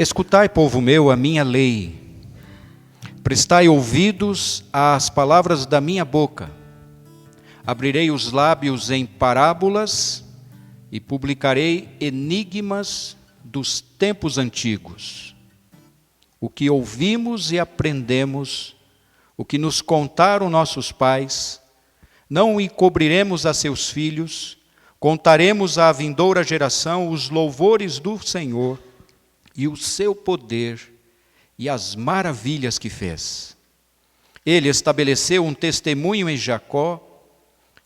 Escutai, povo meu, a minha lei. Prestai ouvidos às palavras da minha boca. Abrirei os lábios em parábolas e publicarei enigmas dos tempos antigos. O que ouvimos e aprendemos, o que nos contaram nossos pais, não o encobriremos a seus filhos, contaremos à vindoura geração os louvores do Senhor e o seu poder e as maravilhas que fez. Ele estabeleceu um testemunho em Jacó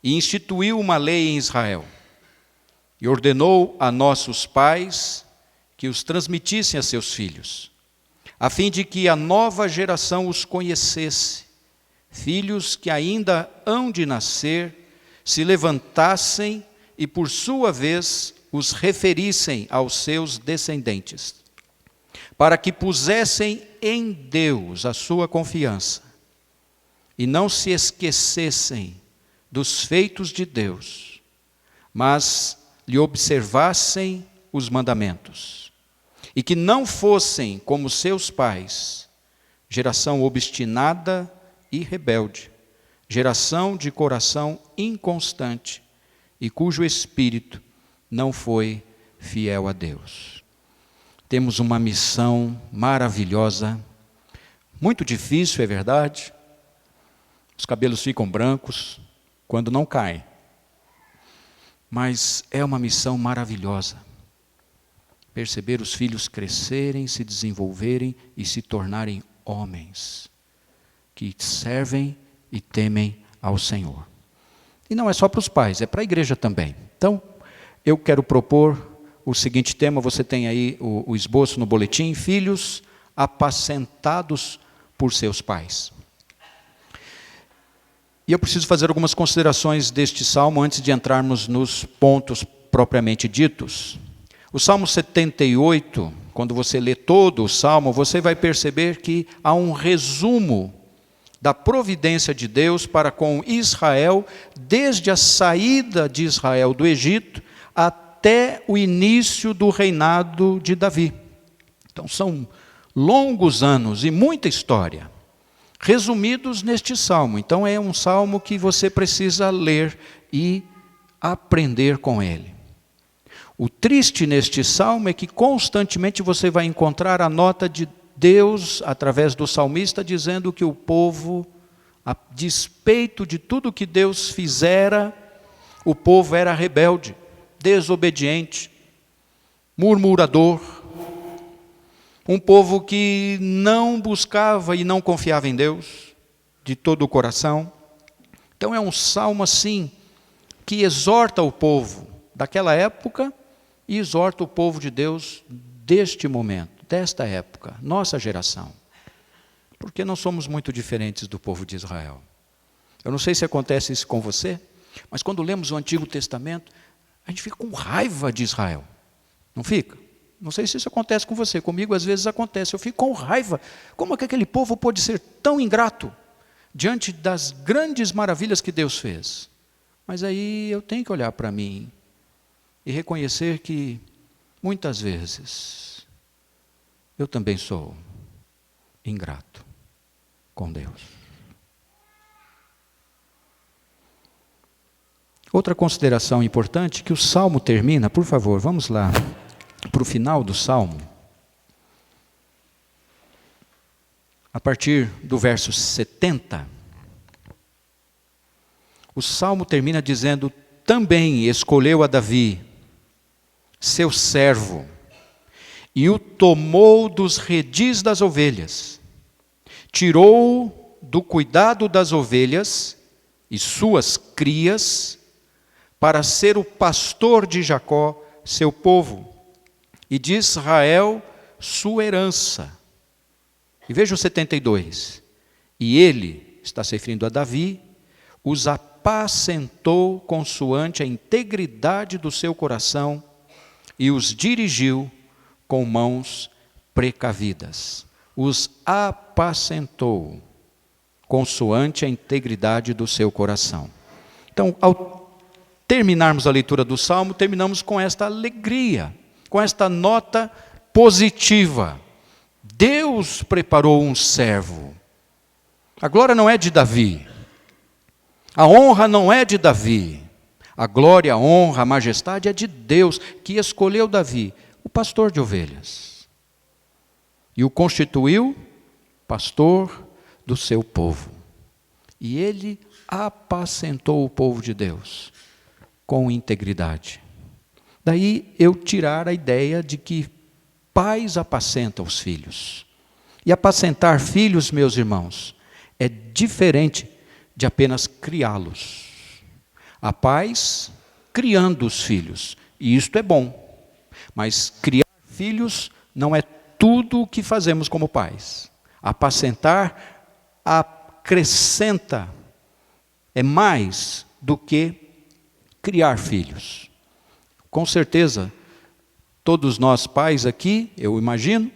e instituiu uma lei em Israel. E ordenou a nossos pais que os transmitissem a seus filhos, a fim de que a nova geração os conhecesse, filhos que ainda hão de nascer, se levantassem e, por sua vez, os referissem aos seus descendentes, para que pusessem em Deus a sua confiança e não se esquecessem dos feitos de Deus, mas lhe observassem os mandamentos, e que não fossem como seus pais, geração obstinada e rebelde, geração de coração inconstante e cujo espírito não foi fiel a Deus. Temos uma missão maravilhosa, muito difícil, é verdade. Os cabelos ficam brancos quando não caem. Mas é uma missão maravilhosa. Perceber os filhos crescerem, se desenvolverem e se tornarem homens que servem e temem ao Senhor. E não é só para os pais, é para a igreja também. Então, eu quero propor o seguinte tema, você tem aí o esboço no boletim: filhos apacentados por seus pais. E eu preciso fazer algumas considerações deste salmo antes de entrarmos nos pontos propriamente ditos. O Salmo 78, quando você lê todo o salmo, você vai perceber que há um resumo da providência de Deus para com Israel, desde a saída de Israel do Egito até o início do reinado de Davi. Então são longos anos e muita história, resumidos neste salmo. Então é um salmo que você precisa ler e aprender com ele. O triste neste salmo é que constantemente você vai encontrar a nota de Deus, através do salmista, dizendo que o povo, a despeito de tudo que Deus fizera, o povo era rebelde, desobediente, murmurador, um povo que não buscava e não confiava em Deus de todo o coração. Então é um salmo assim, que exorta o povo daquela época e exorta o povo de Deus deste momento, desta época, nossa geração. Porque não somos muito diferentes do povo de Israel. Eu não sei se acontece isso com você, mas quando lemos o Antigo Testamento, a gente fica com raiva de Israel. Não fica? Não sei se isso acontece com você, comigo às vezes acontece. Eu fico com raiva. Como é que aquele povo pode ser tão ingrato diante das grandes maravilhas que Deus fez? Mas aí eu tenho que olhar para mim e reconhecer que, muitas vezes, eu também sou ingrato com Deus. Outra consideração importante, que o Salmo termina, por favor, vamos lá, para o final do Salmo. A partir do verso 70, o Salmo termina dizendo: também escolheu a Davi, seu servo, e o tomou dos redis das ovelhas, tirou do cuidado das ovelhas e suas crias, para ser o pastor de Jacó, seu povo, e de Israel, sua herança. E veja o 72. E ele, está se referindo a Davi, os apacentou consoante a integridade do seu coração e os dirigiu com mãos precavidas. Os apacentou consoante a integridade do seu coração. Então, ao terminarmos a leitura do Salmo, terminamos com esta alegria, com esta nota positiva. Deus preparou um servo. A glória não é de Davi. A honra não é de Davi. A glória, a honra, a majestade é de Deus, que escolheu Davi, o pastor de ovelhas, e o constituiu pastor do seu povo. E ele apacentou o povo de Deus com integridade. Daí eu tirar a ideia de que pais apacentam os filhos. E apacentar filhos, meus irmãos, é diferente de apenas criá-los. Há pais criando os filhos, e isto é bom. Mas criar filhos não é tudo o que fazemos como pais. Apacentar acrescenta, é mais do que criar filhos. Com certeza, todos nós pais aqui, eu imagino,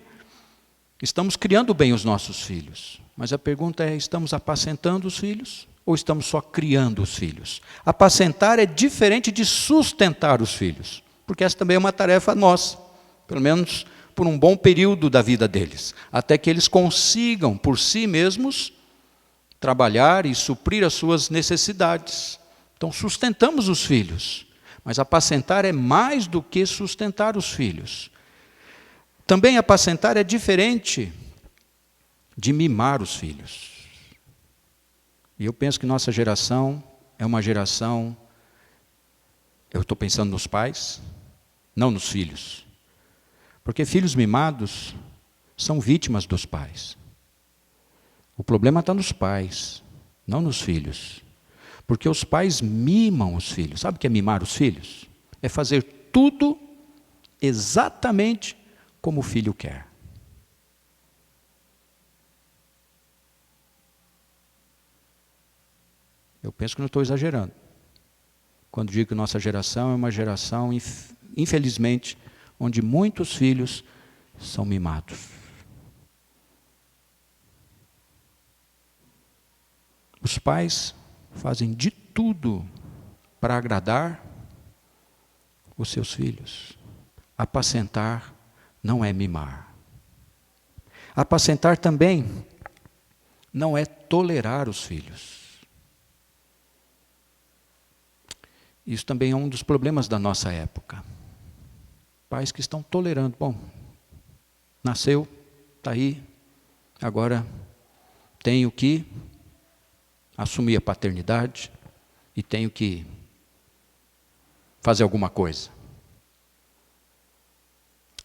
estamos criando bem os nossos filhos. Mas a pergunta é, estamos apacentando os filhos ou estamos só criando os filhos? Apacentar é diferente de sustentar os filhos, porque essa também é uma tarefa nossa, pelo menos por um bom período da vida deles, até que eles consigam por si mesmos trabalhar e suprir as suas necessidades. Então sustentamos os filhos, mas apacentar é mais do que sustentar os filhos. Também apacentar é diferente de mimar os filhos. E eu penso que nossa geração é uma geração, eu estou pensando nos pais, não nos filhos. Porque filhos mimados são vítimas dos pais. O problema está nos pais, não nos filhos. Porque os pais mimam os filhos. Sabe o que é mimar os filhos? É fazer tudo exatamente como o filho quer. Eu penso que não estou exagerando quando digo que nossa geração é uma geração, infelizmente, onde muitos filhos são mimados. Os pais fazem de tudo para agradar os seus filhos. Apacentar não é mimar. Apacentar também não é tolerar os filhos. Isso também é um dos problemas da nossa época. Pais que estão tolerando. Bom, nasceu, está aí, agora tenho que assumir a paternidade e tenho que fazer alguma coisa.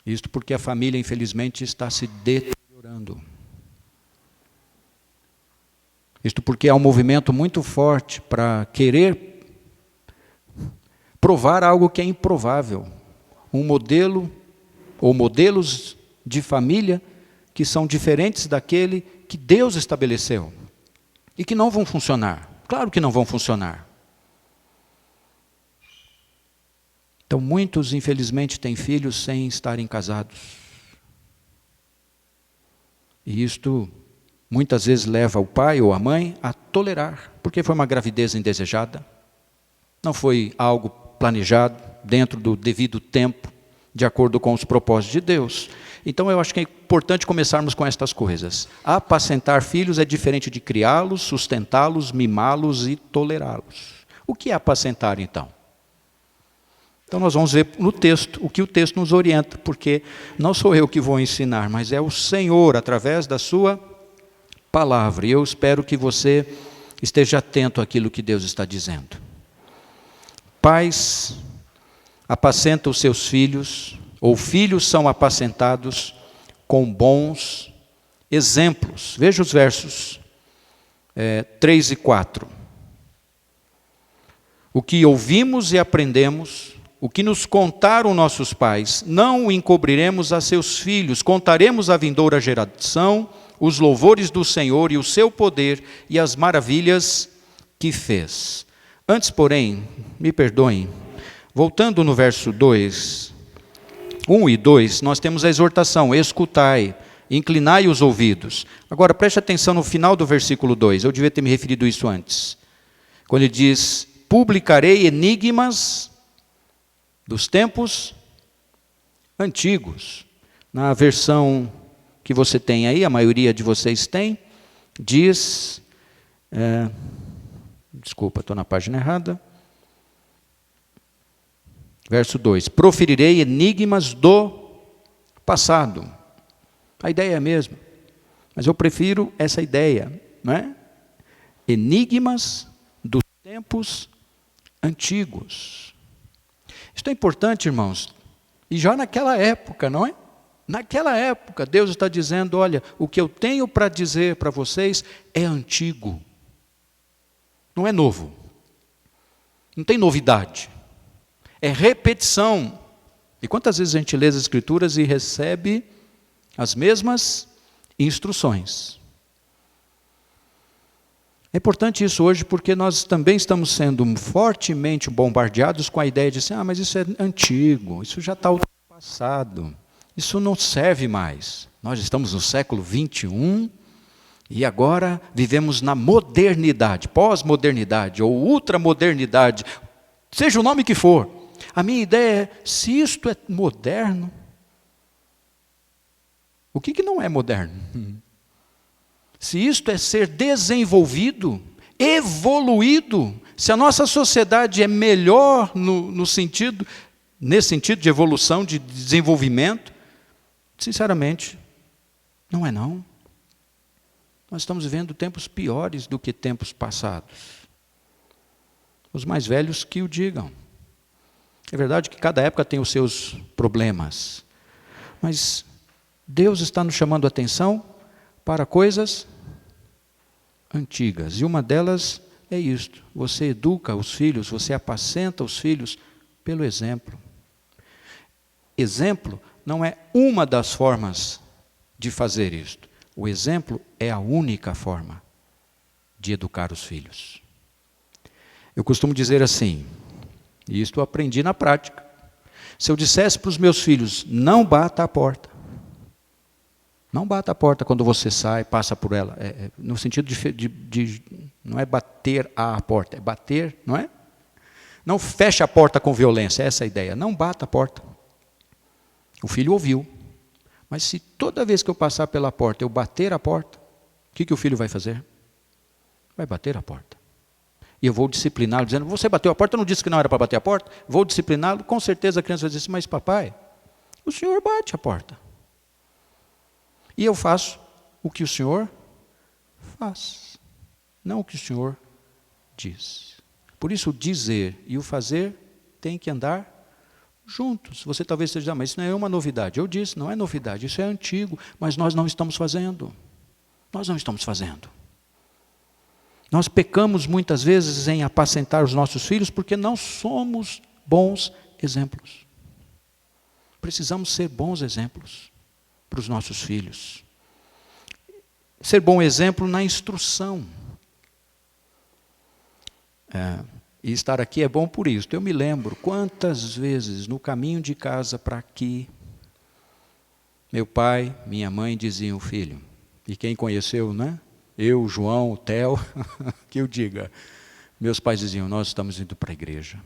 Isto porque a família, infelizmente, está se deteriorando. Isto porque há um movimento muito forte para querer provar algo que é improvável. Um modelo ou modelos de família que são diferentes daquele que Deus estabeleceu e que não vão funcionar. Claro que não vão funcionar. Então, muitos, infelizmente, têm filhos sem estarem casados. E isto, muitas vezes, leva o pai ou a mãe a tolerar, porque foi uma gravidez indesejada, não foi algo planejado, dentro do devido tempo, de acordo com os propósitos de Deus. Então, eu acho que é importante começarmos com estas coisas. Apacentar filhos é diferente de criá-los, sustentá-los, mimá-los e tolerá-los. O que é apacentar, então? Então, nós vamos ver no texto, o que o texto nos orienta, porque não sou eu que vou ensinar, mas é o Senhor, através da sua palavra. E eu espero que você esteja atento àquilo que Deus está dizendo. Pais apacentam os seus filhos, ou filhos são apacentados com bons exemplos. Veja os versos 3 e 4. O que ouvimos e aprendemos, o que nos contaram nossos pais, não o encobriremos a seus filhos, contaremos à vindoura geração os louvores do Senhor e o seu poder e as maravilhas que fez. Antes, porém, me perdoem, voltando no verso 2, 1 e 2, nós temos a exortação, escutai, inclinai os ouvidos. Agora, preste atenção no final do versículo 2, eu devia ter me referido isso antes. Quando ele diz, publicarei enigmas dos tempos antigos. Na versão que você tem aí, a maioria de vocês tem, diz, desculpa, estou na página errada, verso 2, proferirei enigmas do passado. A ideia é a mesma, mas eu prefiro essa ideia, não é? Enigmas dos tempos antigos. Isto é importante, irmãos, e já naquela época, não é? Naquela época, Deus está dizendo, olha, o que eu tenho para dizer para vocês é antigo, não é novo, não tem novidade, é repetição. E quantas vezes a gente lê as Escrituras e recebe as mesmas instruções? É importante isso hoje porque nós também estamos sendo fortemente bombardeados com a ideia de assim, mas isso é antigo, isso já está ultrapassado, isso não serve mais. Nós estamos no século 21 e agora vivemos na modernidade, pós-modernidade ou ultramodernidade, seja o nome que for. A minha ideia é, se isto é moderno, o que não é moderno? Se isto é ser desenvolvido, evoluído, se a nossa sociedade é melhor nesse sentido de evolução, de desenvolvimento, sinceramente, não é não. Nós estamos vivendo tempos piores do que tempos passados. Os mais velhos que o digam. É verdade que cada época tem os seus problemas, mas Deus está nos chamando a atenção para coisas antigas. E uma delas é isto. Você educa os filhos, você apacenta os filhos pelo exemplo. Exemplo não é uma das formas de fazer isto. O exemplo é a única forma de educar os filhos. Eu costumo dizer assim, e isto eu aprendi na prática. Se eu dissesse para os meus filhos, não bata a porta. Não bata a porta quando você sai, passa por ela. No sentido de não é bater a porta, é bater, não é? Não feche a porta com violência, essa é a ideia. Não bata a porta. O filho ouviu. Mas se toda vez que eu passar pela porta, eu bater a porta, o que o filho vai fazer? Vai bater a porta. E eu vou discipliná-lo, dizendo, você bateu a porta, eu não disse que não era para bater a porta? Vou discipliná-lo, com certeza a criança vai dizer assim, mas papai, o senhor bate a porta. E eu faço o que o senhor faz, não o que o senhor diz. Por isso o dizer e o fazer tem que andar juntos. Você talvez esteja dizendo, mas isso não é uma novidade. Eu disse, não é novidade, isso é antigo, mas nós não estamos fazendo. Nós não estamos fazendo. Nós pecamos muitas vezes em apacentar os nossos filhos porque não somos bons exemplos. Precisamos ser bons exemplos para os nossos filhos. Ser bom exemplo na instrução. E estar aqui é bom por isso. Eu me lembro quantas vezes no caminho de casa para aqui, meu pai, minha mãe diziam, filho, e quem conheceu, né? Eu, João, o Theo, que eu diga, meus pais diziam, nós estamos indo para a igreja.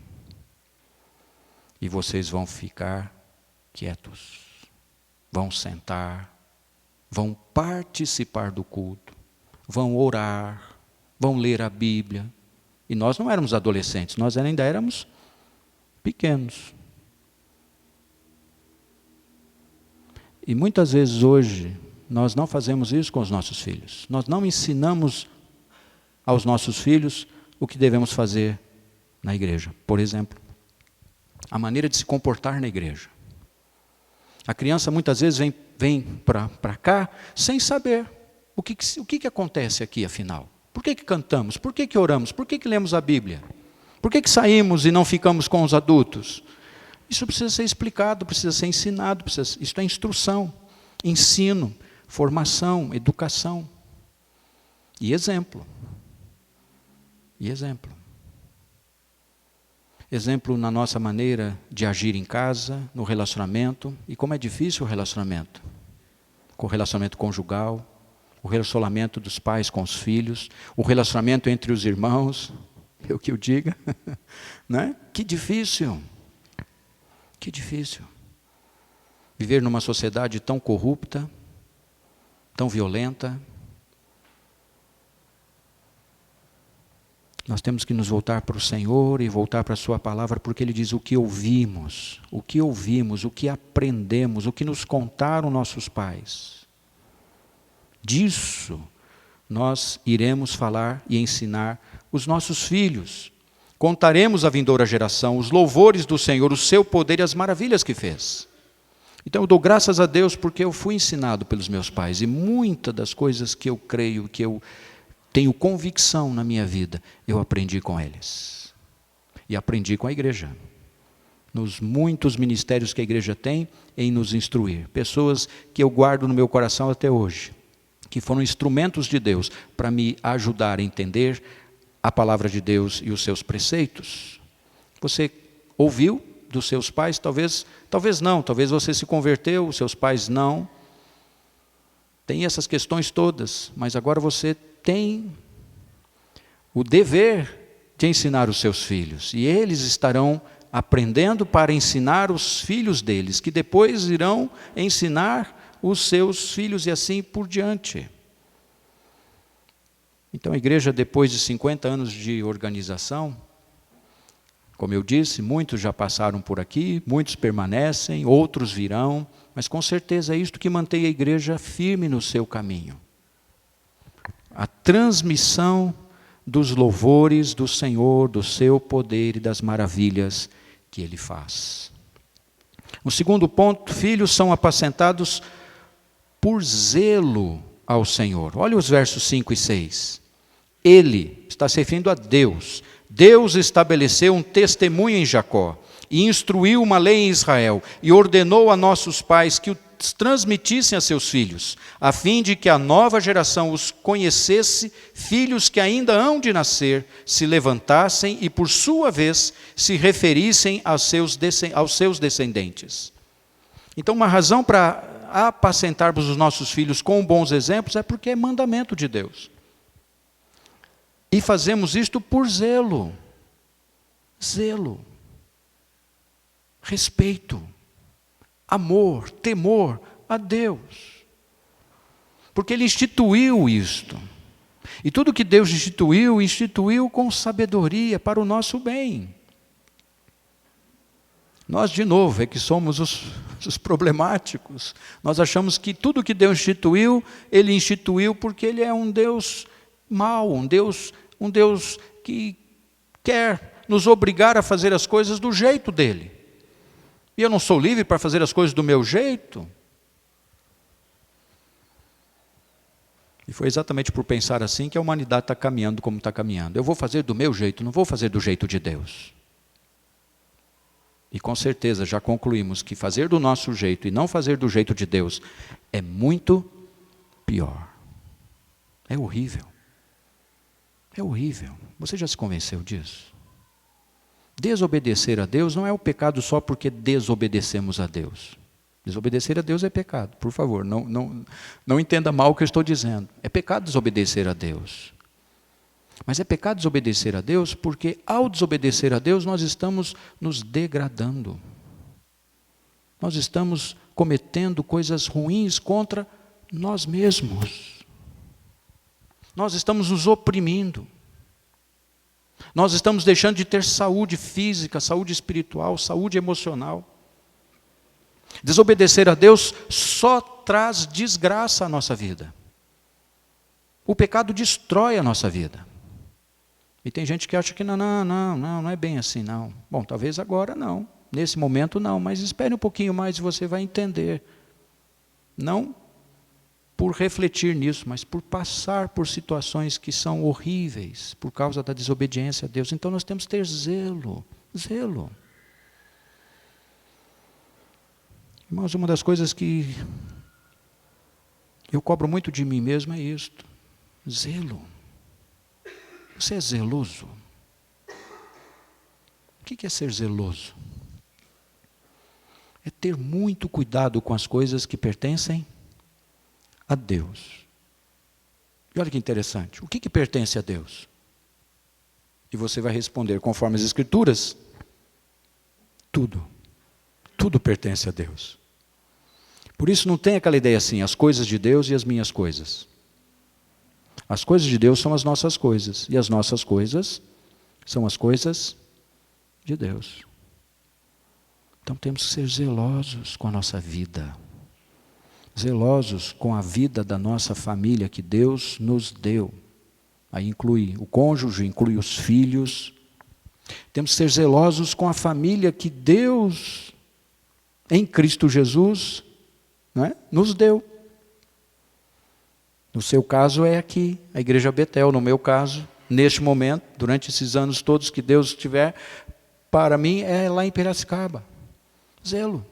E vocês vão ficar quietos, vão sentar, vão participar do culto, vão orar, vão ler a Bíblia. E nós não éramos adolescentes, nós ainda éramos pequenos. E muitas vezes hoje, nós não fazemos isso com os nossos filhos. Nós não ensinamos aos nossos filhos o que devemos fazer na igreja. Por exemplo, a maneira de se comportar na igreja. A criança muitas vezes vem para cá sem saber o que acontece aqui afinal. Por que cantamos? Por que oramos? Por que lemos a Bíblia? Por que saímos e não ficamos com os adultos? Isso precisa ser explicado, precisa ser ensinado, isso é instrução, ensino, formação, educação e exemplo. E exemplo. Exemplo na nossa maneira de agir em casa, no relacionamento. E como é difícil o relacionamento. Com o relacionamento conjugal, o relacionamento dos pais com os filhos, o relacionamento entre os irmãos, eu que eu diga, né? Que difícil. Que difícil. Viver numa sociedade tão corrupta, tão violenta. Nós temos que nos voltar para o Senhor e voltar para a sua palavra, porque Ele diz o que ouvimos, o que aprendemos, o que nos contaram nossos pais. Disso nós iremos falar e ensinar os nossos filhos. Contaremos à vindoura geração os louvores do Senhor, o seu poder e as maravilhas que fez. Então eu dou graças a Deus porque eu fui ensinado pelos meus pais, e muitas das coisas que eu creio, que eu tenho convicção na minha vida, eu aprendi com eles. E aprendi com a igreja. Nos muitos ministérios que a igreja tem em nos instruir. Pessoas que eu guardo no meu coração até hoje, que foram instrumentos de Deus para me ajudar a entender a palavra de Deus e os seus preceitos. Você ouviu dos seus pais? Talvez não, talvez você se converteu, os seus pais não. Tem essas questões todas, mas agora você tem o dever de ensinar os seus filhos. E eles estarão aprendendo para ensinar os filhos deles, que depois irão ensinar os seus filhos e assim por diante. Então a igreja, depois de 50 anos de organização, como eu disse, muitos já passaram por aqui, muitos permanecem, outros virão, mas com certeza é isto que mantém a igreja firme no seu caminho. A transmissão dos louvores do Senhor, do seu poder e das maravilhas que Ele faz. O segundo ponto, filhos são apacentados por zelo ao Senhor. Olha os versos 5 e 6. Ele, está se referindo a Deus. Deus estabeleceu um testemunho em Jacó, e instruiu uma lei em Israel, e ordenou a nossos pais que o transmitissem a seus filhos, a fim de que a nova geração os conhecesse, filhos que ainda hão de nascer, se levantassem e, por sua vez, se referissem aos seus descendentes. Então, uma razão para apacentarmos os nossos filhos com bons exemplos é porque é mandamento de Deus. E fazemos isto por zelo. Zelo. Respeito. Amor, temor a Deus. Porque Ele instituiu isto. E tudo que Deus instituiu com sabedoria para o nosso bem. Nós, de novo, é que somos os problemáticos. Nós achamos que tudo que Deus instituiu, Ele instituiu porque Ele é um Deus mau, um Deus que quer nos obrigar a fazer as coisas do jeito dEle. E eu não sou livre para fazer as coisas do meu jeito. E foi exatamente por pensar assim que a humanidade está caminhando como está caminhando. Eu vou fazer do meu jeito, não vou fazer do jeito de Deus. E com certeza já concluímos que fazer do nosso jeito e não fazer do jeito de Deus é muito pior. É horrível. É horrível. Você já se convenceu disso? Desobedecer a Deus não é o pecado só porque desobedecemos a Deus. Desobedecer a Deus é pecado, por favor, não entenda mal o que eu estou dizendo. É pecado desobedecer a Deus. Mas é pecado desobedecer a Deus porque, ao desobedecer a Deus, nós estamos nos degradando. Nós estamos cometendo coisas ruins contra nós mesmos. Nós estamos nos oprimindo. Nós estamos deixando de ter saúde física, saúde espiritual, saúde emocional. Desobedecer a Deus só traz desgraça à nossa vida. O pecado destrói a nossa vida. E tem gente que acha que não é bem assim, não. Bom, talvez agora não, nesse momento não, mas espere um pouquinho mais e você vai entender. Não por refletir nisso, mas por passar por situações que são horríveis, por causa da desobediência a Deus. Então nós temos que ter zelo. Irmãos, uma das coisas que eu cobro muito de mim mesmo é isto. Zelo. Você é zeloso? O que é ser zeloso? É ter muito cuidado com as coisas que pertencem a Deus. E olha que interessante. O que pertence a Deus? E você vai responder conforme as Escrituras. Tudo. Tudo pertence a Deus. Por isso não tem aquela ideia assim, as coisas de Deus e as minhas coisas. As coisas de Deus são as nossas coisas, e as nossas coisas são as coisas de Deus. Então temos que ser zelosos com a nossa vida, zelosos com a vida da nossa família que Deus nos deu. Aí inclui o cônjuge, inclui os filhos. Temos que ser zelosos com a família que Deus, em Cristo Jesus, não é, nos deu. No seu caso é aqui, a Igreja Betel. No meu caso, neste momento, durante esses anos todos que Deus tiver, para mim é lá em Piracicaba. Zelo.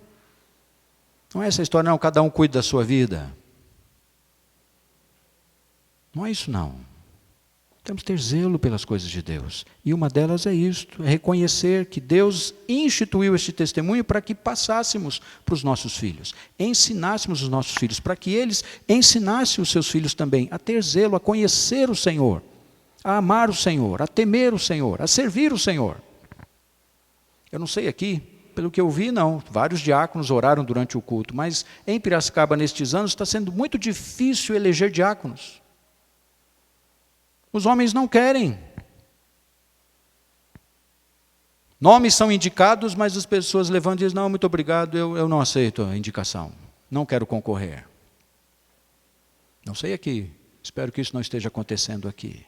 Não é essa história, não, cada um cuida da sua vida. Não é isso, não. Temos que ter zelo pelas coisas de Deus. E uma delas é isto, é reconhecer que Deus instituiu este testemunho para que passássemos para os nossos filhos, ensinássemos os nossos filhos, para que eles ensinassem os seus filhos também a ter zelo, a conhecer o Senhor, a amar o Senhor, a temer o Senhor, a servir o Senhor. Eu não sei aqui, pelo que eu vi, não. Vários diáconos oraram durante o culto, mas em Piracicaba, nestes anos, está sendo muito difícil eleger diáconos. Os homens não querem. Nomes são indicados, mas as pessoas levantam e dizem, não, muito obrigado, eu não aceito a indicação. Não quero concorrer. Não sei aqui, espero que isso não esteja acontecendo aqui.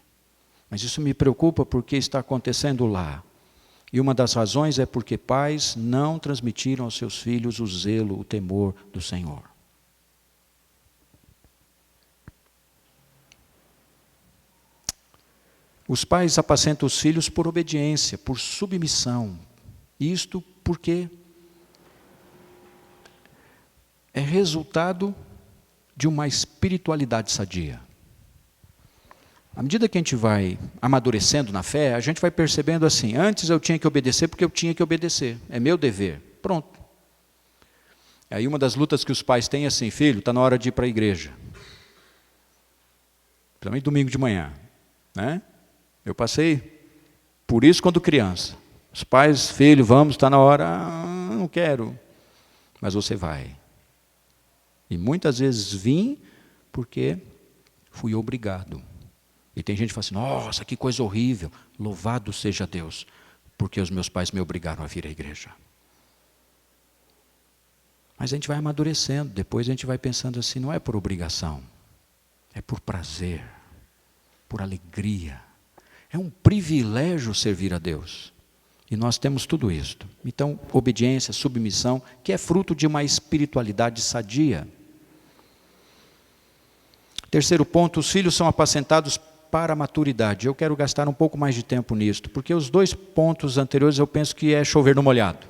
Mas isso me preocupa porque está acontecendo lá. E uma das razões é porque pais não transmitiram aos seus filhos o zelo, o temor do Senhor. Os pais apacentam os filhos por obediência, por submissão. Isto porque é resultado de uma espiritualidade sadia. À medida que a gente vai amadurecendo na fé, a gente vai percebendo assim, antes eu tinha que obedecer porque eu tinha que obedecer, é meu dever, pronto. Aí uma das lutas que os pais têm é assim, filho, está na hora de ir para a igreja. Principalmente domingo de manhã, né? Eu passei por isso quando criança. Os pais, filho, vamos, está na hora, não quero, mas você vai. E muitas vezes vim porque fui obrigado. E tem gente que fala assim, nossa, que coisa horrível. Louvado seja Deus, porque os meus pais me obrigaram a vir à igreja. Mas a gente vai amadurecendo, depois a gente vai pensando assim, não é por obrigação, é por prazer, por alegria. É um privilégio servir a Deus. E nós temos tudo isto. Então, obediência, submissão, que é fruto de uma espiritualidade sadia. Terceiro ponto, os filhos são apacentados para a maturidade. Eu quero gastar um pouco mais de tempo nisto, porque os dois pontos anteriores eu penso que é chover no molhado.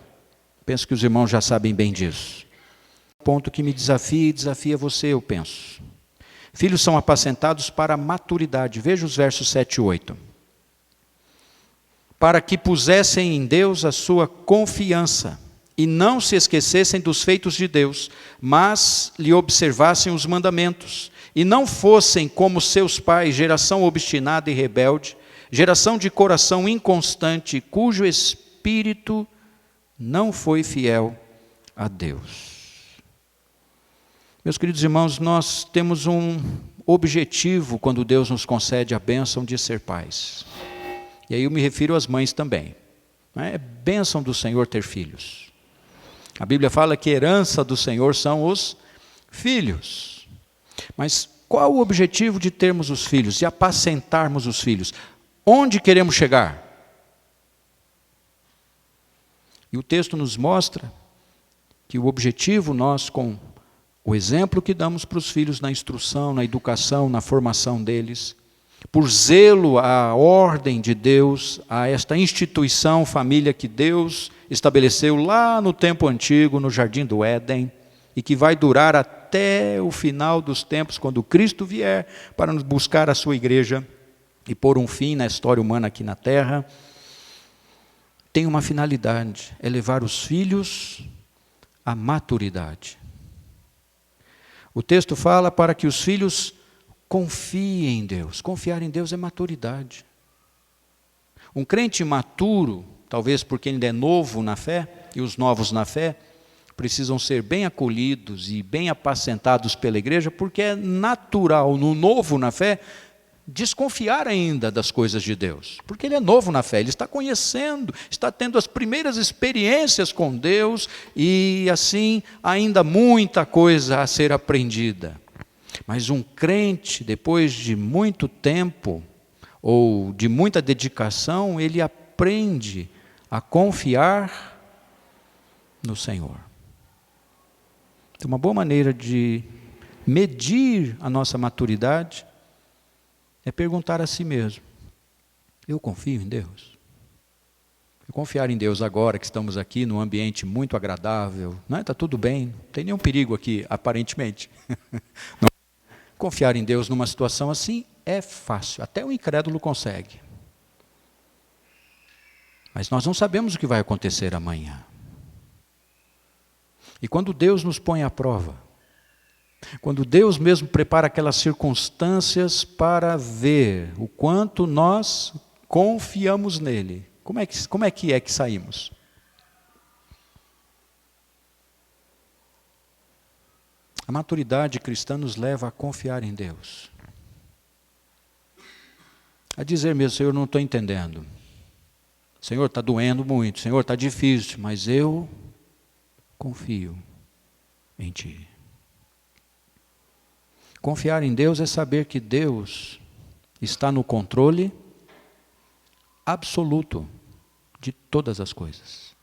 Penso que os irmãos já sabem bem disso. Ponto que me desafia e desafia você, eu penso. Filhos são apacentados para a maturidade. Veja os versos 7 e 8. Para que pusessem em Deus a sua confiança e não se esquecessem dos feitos de Deus, mas lhe observassem os mandamentos, e não fossem como seus pais, geração obstinada e rebelde, geração de coração inconstante, cujo espírito não foi fiel a Deus. Meus queridos irmãos, nós temos um objetivo quando Deus nos concede a bênção de ser pais. E aí eu me refiro às mães também. É bênção do Senhor ter filhos. A Bíblia fala que a herança do Senhor são os filhos. Mas qual o objetivo de termos os filhos, de apacentarmos os filhos? Onde queremos chegar? E o texto nos mostra que o objetivo nós, com o exemplo que damos para os filhos na instrução, na educação, na formação deles, por zelo à ordem de Deus, a esta instituição, família que Deus estabeleceu lá no tempo antigo, no Jardim do Éden, e que vai durar até o final dos tempos, quando Cristo vier para nos buscar a sua igreja e pôr um fim na história humana aqui na terra, tem uma finalidade, é levar os filhos à maturidade. O texto fala para que os filhos confiem em Deus. Confiar em Deus é maturidade. Um crente maturo, talvez porque ainda é novo na fé, e os novos na fé, precisam ser bem acolhidos e bem apacentados pela igreja, porque é natural, no novo na fé, desconfiar ainda das coisas de Deus. Porque ele é novo na fé, ele está conhecendo, está tendo as primeiras experiências com Deus, e assim ainda muita coisa a ser aprendida. Mas um crente, depois de muito tempo, ou de muita dedicação, ele aprende a confiar no Senhor. Então, uma boa maneira de medir a nossa maturidade é perguntar a si mesmo: eu confio em Deus? Eu confiar em Deus agora que estamos aqui num ambiente muito agradável, não está tudo bem, não tem nenhum perigo aqui, aparentemente. Não. Confiar em Deus numa situação assim é fácil, até o incrédulo consegue. Mas nós não sabemos o que vai acontecer amanhã. E quando Deus nos põe à prova, quando Deus mesmo prepara aquelas circunstâncias para ver o quanto nós confiamos nele, como é que saímos? A maturidade cristã nos leva a confiar em Deus. A dizer mesmo: Senhor, não estou entendendo. Senhor, está doendo muito. Senhor, está difícil, mas eu confio em Ti. Confiar em Deus é saber que Deus está no controle absoluto de todas as coisas.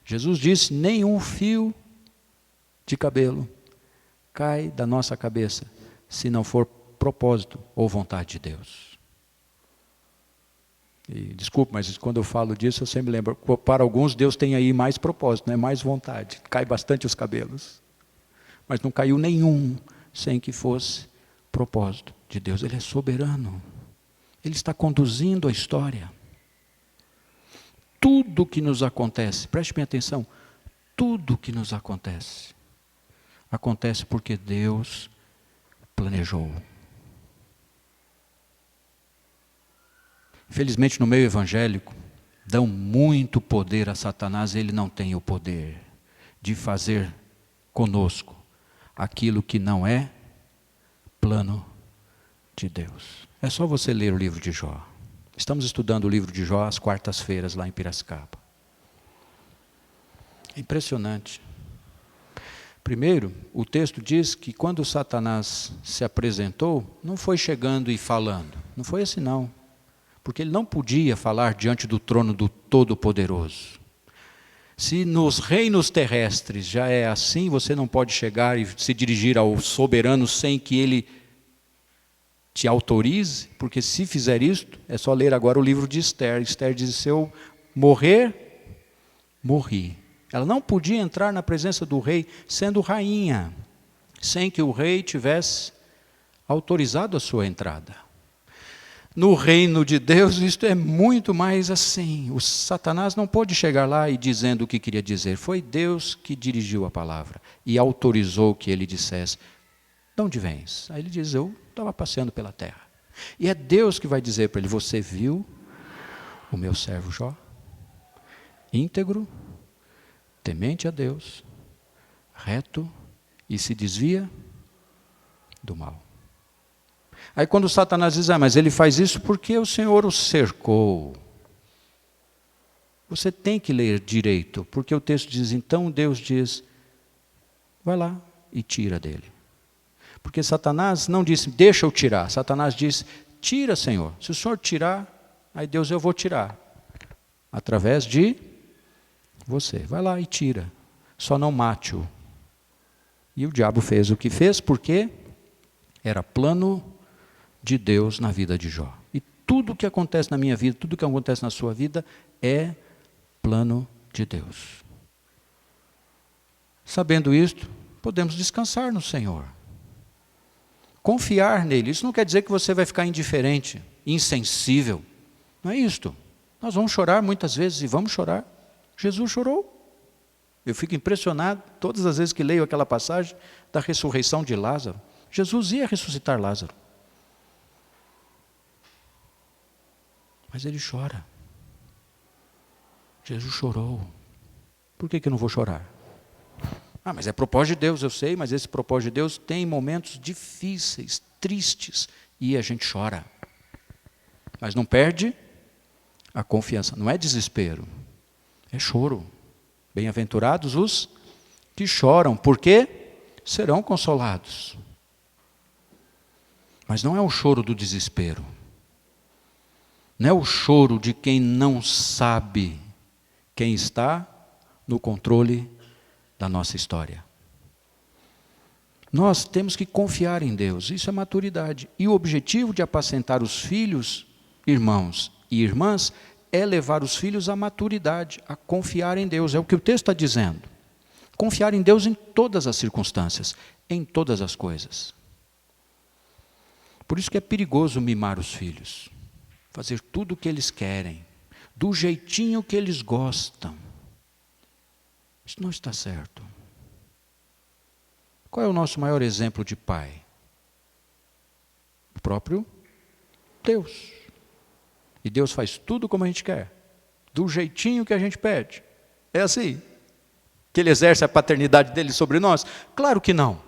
Jesus disse: nenhum fio de cabelo cai da nossa cabeça se não for propósito ou vontade de Deus. E, desculpe, mas quando eu falo disso, eu sempre lembro, para alguns Deus tem aí mais propósito, né? Mais vontade, cai bastante os cabelos. Mas não caiu nenhum sem que fosse propósito de Deus. Ele é soberano. Ele está conduzindo a história. Tudo que nos acontece, preste bem atenção, tudo que nos acontece, acontece porque Deus planejou. Infelizmente, no meio evangélico, dão muito poder a Satanás, ele não tem o poder de fazer conosco aquilo que não é plano de Deus. É só você ler o livro de Jó. Estamos estudando o livro de Jó às quartas-feiras lá em Piracicaba. É impressionante. Primeiro, o texto diz que quando Satanás se apresentou, não foi chegando e falando. Não foi assim não. Porque ele não podia falar diante do trono do Todo-Poderoso. Se nos reinos terrestres já é assim, você não pode chegar e se dirigir ao soberano sem que ele te autorize, porque se fizer isto, é só ler agora o livro de Esther. Esther diz: se eu morrer, morri. Ela não podia entrar na presença do rei sendo rainha, sem que o rei tivesse autorizado a sua entrada. No reino de Deus, isto é muito mais assim. O Satanás não pôde chegar lá e dizendo o que queria dizer. Foi Deus que dirigiu a palavra e autorizou que ele dissesse: de onde vens? Aí ele diz: eu estava passeando pela terra. E é Deus que vai dizer para ele: você viu o meu servo Jó? Íntegro, temente a Deus, reto e se desvia do mal. Aí quando Satanás diz: mas ele faz isso porque o Senhor o cercou. Você tem que ler direito, porque o texto diz: então Deus diz, vai lá e tira dele. Porque Satanás não disse: deixa eu tirar. Satanás disse: tira, Senhor. Se o Senhor tirar, aí Deus, eu vou tirar. Através de você. Vai lá e tira. Só não mate-o. E o diabo fez o que fez porque era plano de Deus na vida de Jó. E tudo que acontece na minha vida, tudo que acontece na sua vida é plano de Deus. Sabendo isto, podemos descansar no Senhor. Confiar nele. Isso não quer dizer que você vai ficar indiferente, insensível. Não é isto. Nós vamos chorar muitas vezes e vamos chorar. Jesus chorou. Eu fico impressionado todas as vezes que leio aquela passagem da ressurreição de Lázaro. Jesus ia ressuscitar Lázaro. Mas ele chora. Jesus chorou. Por que eu não vou chorar? Ah, mas é propósito de Deus, eu sei, mas esse propósito de Deus tem momentos difíceis, tristes, e a gente chora. Mas não perde a confiança. Não é desespero, é choro. Bem-aventurados os que choram, porque serão consolados. Mas não é o choro do desespero. Não é o choro de quem não sabe quem está no controle da nossa história. Nós temos que confiar em Deus, isso é maturidade. E o objetivo de apacentar os filhos, irmãos e irmãs, é levar os filhos à maturidade, a confiar em Deus. É o que o texto está dizendo. Confiar em Deus em todas as circunstâncias, em todas as coisas. Por isso que é perigoso mimar os filhos. Fazer tudo o que eles querem, do jeitinho que eles gostam. Isso não está certo. Qual é o nosso maior exemplo de pai? O próprio Deus. E Deus faz tudo como a gente quer, do jeitinho que a gente pede. É assim que Ele exerce a paternidade dele sobre nós? Claro que não.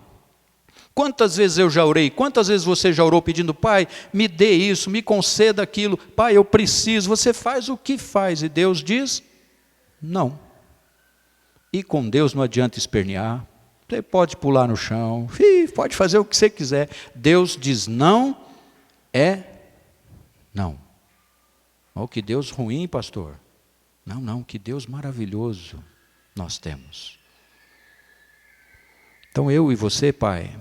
Quantas vezes eu já orei, quantas vezes você já orou pedindo, Pai, me dê isso, me conceda aquilo, Pai, eu preciso. Você faz o que faz e Deus diz não. E com Deus não adianta espernear, você pode pular no chão, pode fazer o que você quiser. Deus diz não, é não. Oh, que Deus ruim, pastor. Não, que Deus maravilhoso nós temos. Então eu e você, pai,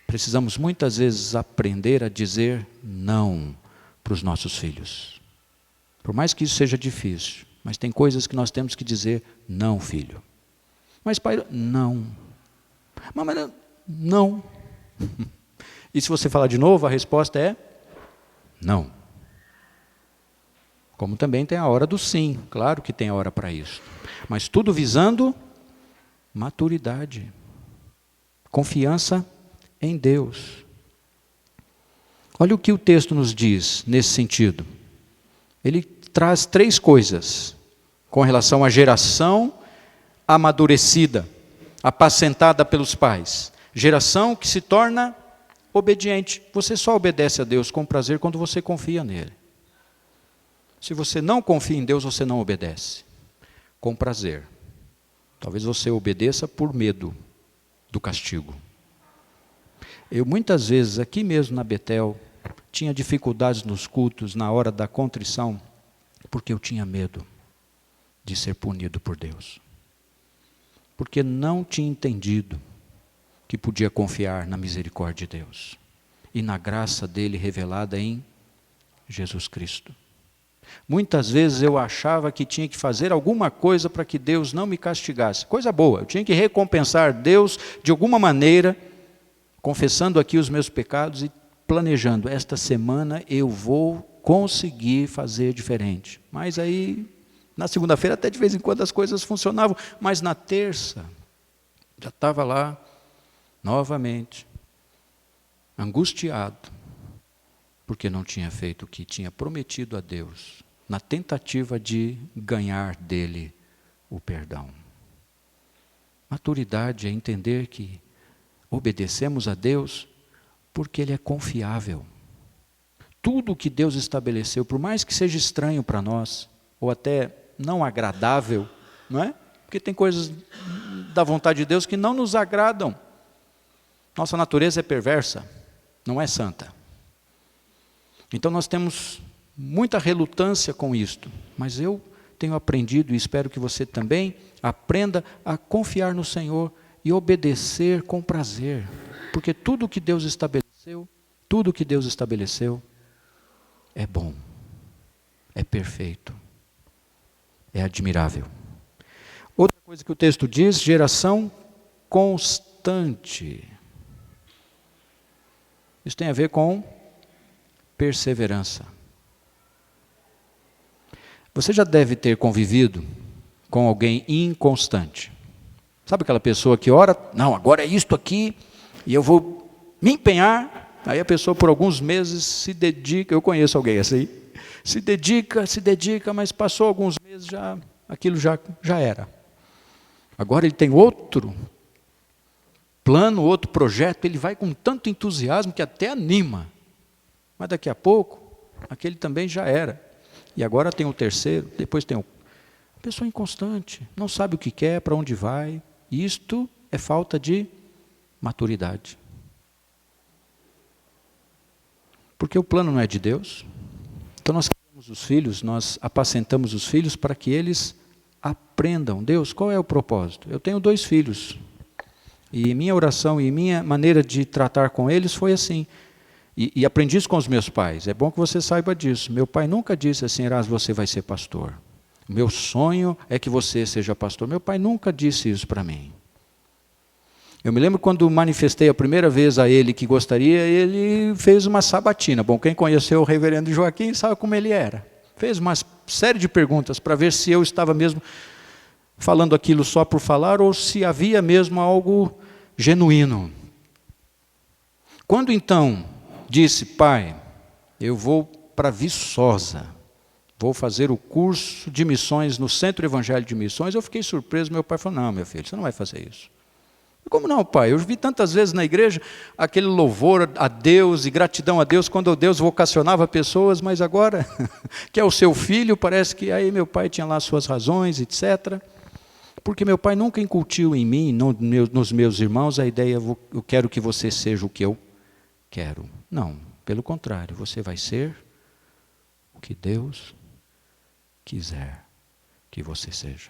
precisamos muitas vezes aprender a dizer não para os nossos filhos. Por mais que isso seja difícil, mas tem coisas que nós temos que dizer não, filho. Mas pai, não. Mas não. E se você falar de novo, a resposta é não. Como também tem a hora do sim, claro que tem a hora para isso. Mas tudo visando maturidade, confiança em Deus. Olha o que o texto nos diz nesse sentido. Ele traz 3 coisas com relação à geração amadurecida, apacentada pelos pais. Geração que se torna obediente. Você só obedece a Deus com prazer quando você confia nele. Se você não confia em Deus, você não obedece com prazer. Talvez você obedeça por medo do castigo. Eu muitas vezes, aqui mesmo na Betel, tinha dificuldades nos cultos, na hora da contrição, porque eu tinha medo de ser punido por Deus. Porque não tinha entendido que podia confiar na misericórdia de Deus e na graça dele revelada em Jesus Cristo. Muitas vezes eu achava que tinha que fazer alguma coisa para que Deus não me castigasse. Coisa boa, eu tinha que recompensar Deus de alguma maneira, confessando aqui os meus pecados e planejando, esta semana eu vou conseguir fazer diferente. Mas aí, na segunda-feira até de vez em quando as coisas funcionavam, mas na terça, já estava lá, novamente, angustiado, porque não tinha feito o que tinha prometido a Deus, na tentativa de ganhar dele o perdão. Maturidade é entender que obedecemos a Deus porque Ele é confiável. Tudo o que Deus estabeleceu, por mais que seja estranho para nós, ou até não agradável, não é? Porque tem coisas da vontade de Deus que não nos agradam. Nossa natureza é perversa, não é santa. Então nós temos muita relutância com isto, mas eu tenho aprendido e espero que você também aprenda a confiar no Senhor e obedecer com prazer, porque tudo que Deus estabeleceu é bom, é perfeito, é admirável. Outra coisa que o texto diz, geração constante. Isso tem a ver com perseverança. Você já deve ter convivido com alguém inconstante. Sabe aquela pessoa que ora, não, agora é isto aqui, e eu vou me empenhar. Aí a pessoa por alguns meses se dedica, eu conheço alguém assim, se dedica, mas passou alguns meses, aquilo já era. Agora ele tem outro plano, outro projeto, ele vai com tanto entusiasmo que até anima. Mas daqui a pouco, aquele também já era. E agora tem o terceiro, depois tem o... Pessoa inconstante, não sabe o que quer, para onde vai. Isto é falta de maturidade. Porque o plano não é de Deus. Então nós criamos os filhos, nós apacentamos os filhos para que eles aprendam. Deus, qual é o propósito? Eu tenho 2 filhos. E minha oração e minha maneira de tratar com eles foi assim. E aprendi isso com os meus pais. É bom que você saiba disso. Meu pai nunca disse assim, Erasmo, você vai ser pastor. Meu sonho é que você seja pastor. Meu pai nunca disse isso para mim. Eu me lembro quando manifestei a primeira vez a ele que gostaria, ele fez uma sabatina. Bom, quem conheceu o reverendo Joaquim sabe como ele era. Fez uma série de perguntas para ver se eu estava mesmo falando aquilo só por falar ou se havia mesmo algo genuíno. Quando então disse, pai, eu vou para Viçosa, vou fazer o curso de missões no Centro Evangélico de Missões, eu fiquei surpreso. Meu pai falou, não, meu filho, você não vai fazer isso. Como não, pai? Eu vi tantas vezes na igreja aquele louvor a Deus e gratidão a Deus quando Deus vocacionava pessoas, mas agora, que é o seu filho, parece que aí meu pai tinha lá suas razões, etc. Porque meu pai nunca incutiu em mim, nos meus irmãos, a ideia, eu quero que você seja o que eu quero. Não, pelo contrário, você vai ser o que Deus quiser que você seja.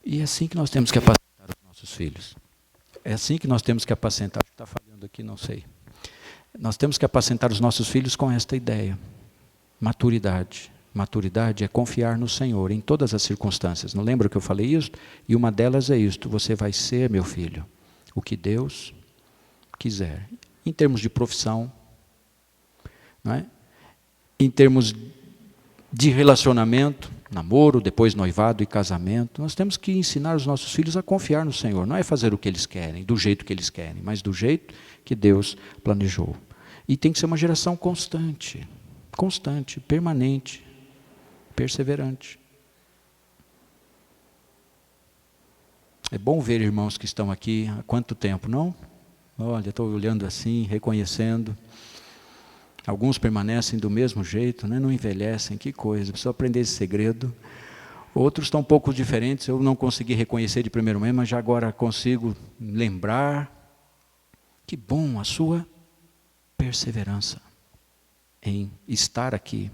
E é assim que nós temos que apacentar os nossos filhos. É assim que nós temos que apacentar. Está falhando aqui, não sei. Nós temos que apacentar os nossos filhos com esta ideia. Maturidade. Maturidade é confiar no Senhor em todas as circunstâncias. Não lembra que eu falei isso? E uma delas é isto. Você vai ser, meu filho, o que Deus quiser. Em termos de profissão, não é? Em termos de relacionamento, namoro, depois noivado e casamento, nós temos que ensinar os nossos filhos a confiar no Senhor. Não é fazer o que eles querem, do jeito que eles querem, mas do jeito que Deus planejou. E tem que ser uma geração constante, permanente, perseverante. É bom ver irmãos que estão aqui há quanto tempo, não? Olha, estou olhando assim, reconhecendo. Alguns permanecem do mesmo jeito, né? Não envelhecem, que coisa, preciso aprender esse segredo. Outros estão um pouco diferentes, eu não consegui reconhecer de primeiro momento, mas já agora consigo lembrar. Que bom a sua perseverança em estar aqui.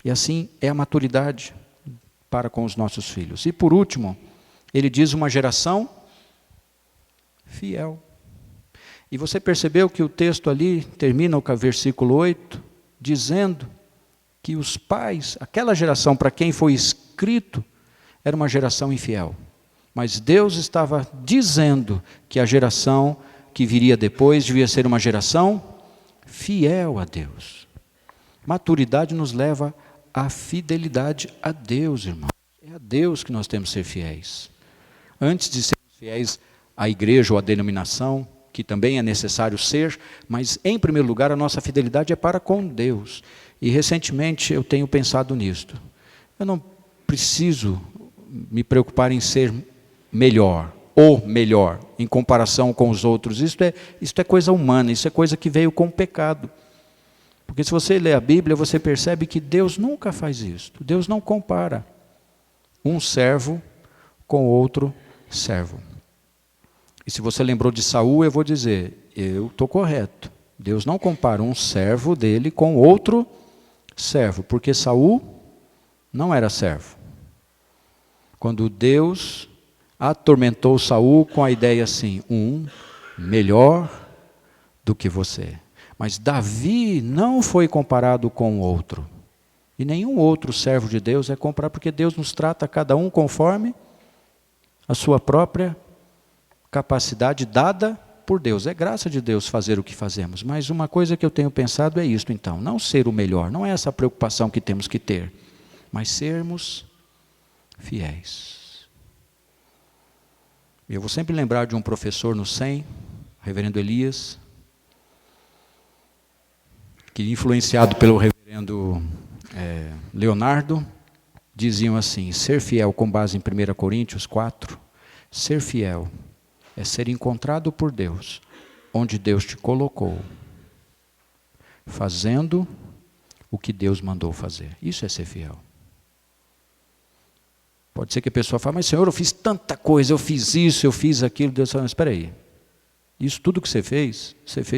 E assim é a maturidade para com os nossos filhos. E por último, ele diz uma geração fiel. E você percebeu que o texto ali termina o versículo 8, dizendo que os pais, aquela geração para quem foi escrito, era uma geração infiel. Mas Deus estava dizendo que a geração que viria depois devia ser uma geração fiel a Deus. Maturidade nos leva à fidelidade a Deus, irmão. É a Deus que nós temos que ser fiéis. Antes de sermos fiéis à igreja ou à denominação, que também é necessário ser, mas em primeiro lugar a nossa fidelidade é para com Deus. E recentemente eu tenho pensado nisto. Eu não preciso me preocupar em ser melhor, ou melhor, em comparação com os outros. Isto é coisa humana, isso é coisa que veio com o pecado. Porque se você lê a Bíblia, você percebe que Deus nunca faz isso. Deus não compara um servo com outro servo. E se você lembrou de Saul, eu vou dizer, eu estou correto. Deus não compara um servo dele com outro servo, porque Saul não era servo. Quando Deus atormentou Saul com a ideia assim, um melhor do que você. Mas Davi não foi comparado com outro. E nenhum outro servo de Deus é comparado, porque Deus nos trata cada um conforme a sua própria capacidade dada por Deus. É graça de Deus fazer o que fazemos. Mas uma coisa que eu tenho pensado é isto então, não ser o melhor, não é essa preocupação que temos que ter, mas sermos fiéis. Eu vou sempre lembrar de um professor no SEM, o reverendo Elias, que influenciado pelo reverendo Leonardo, diziam assim, ser fiel com base em 1 Coríntios 4, ser fiel é ser encontrado por Deus, onde Deus te colocou, fazendo o que Deus mandou fazer. Isso é ser fiel. Pode ser que a pessoa fale, mas Senhor, eu fiz tanta coisa, eu fiz isso, eu fiz aquilo. Deus fala, mas espera aí, isso tudo que você fez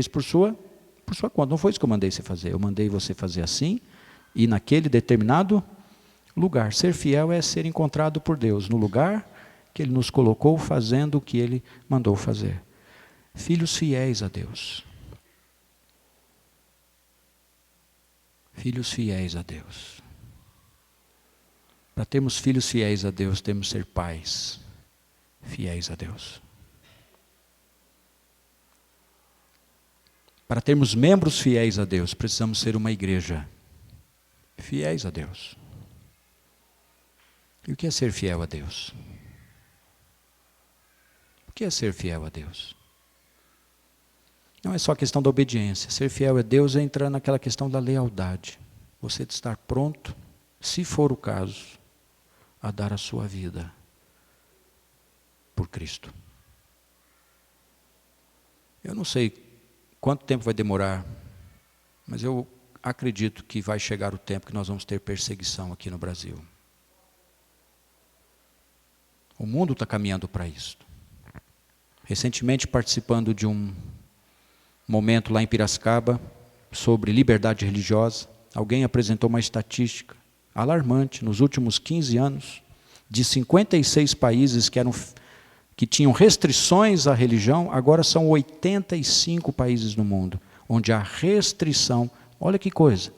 por sua conta. Não foi isso que eu mandei você fazer. Eu mandei você fazer assim e naquele determinado lugar. Ser fiel é ser encontrado por Deus no lugar que Ele nos colocou, fazendo o que Ele mandou fazer. Filhos fiéis a Deus. Filhos fiéis a Deus. Para termos filhos fiéis a Deus, temos que ser pais fiéis a Deus. Para termos membros fiéis a Deus, precisamos ser uma igreja fiéis a Deus. E o que é ser fiel a Deus? O que é ser fiel a Deus? Não é só a questão da obediência. Ser fiel a Deus é entrar naquela questão da lealdade. Você estar pronto, se for o caso, a dar a sua vida por Cristo. Eu não sei quanto tempo vai demorar, mas eu acredito que vai chegar o tempo que nós vamos ter perseguição aqui no Brasil. O mundo está caminhando para isso. Recentemente, participando de um momento lá em Piracicaba, sobre liberdade religiosa, alguém apresentou uma estatística alarmante. Nos últimos 15 anos, de 56 países que tinham restrições à religião, agora são 85 países no mundo, onde a restrição, olha que coisa,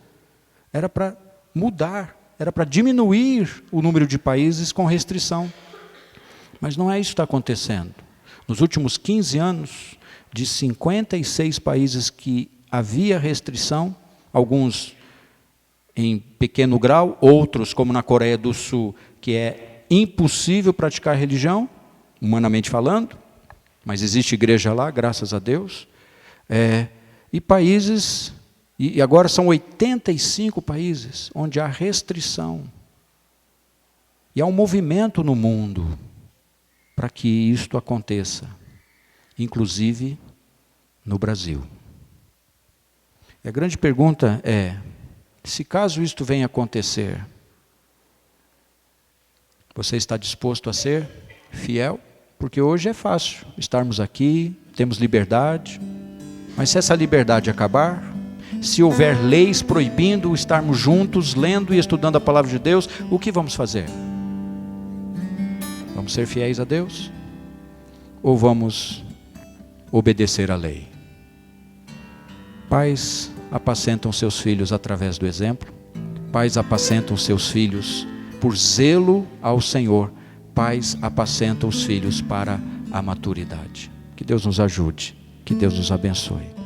era para mudar, era para diminuir o número de países com restrição. Mas não é isso que está acontecendo. Nos últimos 15 anos, de 56 países que havia restrição, alguns em pequeno grau, outros, como na Coreia do Sul, que é impossível praticar religião, humanamente falando, mas existe igreja lá, graças a Deus, e países, e agora são 85 países, onde há restrição. E há um movimento no mundo para que isto aconteça, inclusive no Brasil. E a grande pergunta é, se caso isto venha acontecer, você está disposto a ser fiel? Porque hoje é fácil estarmos aqui, temos liberdade, mas se essa liberdade acabar, se houver leis proibindo estarmos juntos, lendo e estudando a palavra de Deus, o que vamos fazer? Vamos ser fiéis a Deus? Ou vamos obedecer à lei? Pais apacentam seus filhos através do exemplo. Pais apacentam seus filhos por zelo ao Senhor. Pais apacentam os filhos para a maturidade. Que Deus nos ajude, que Deus nos abençoe.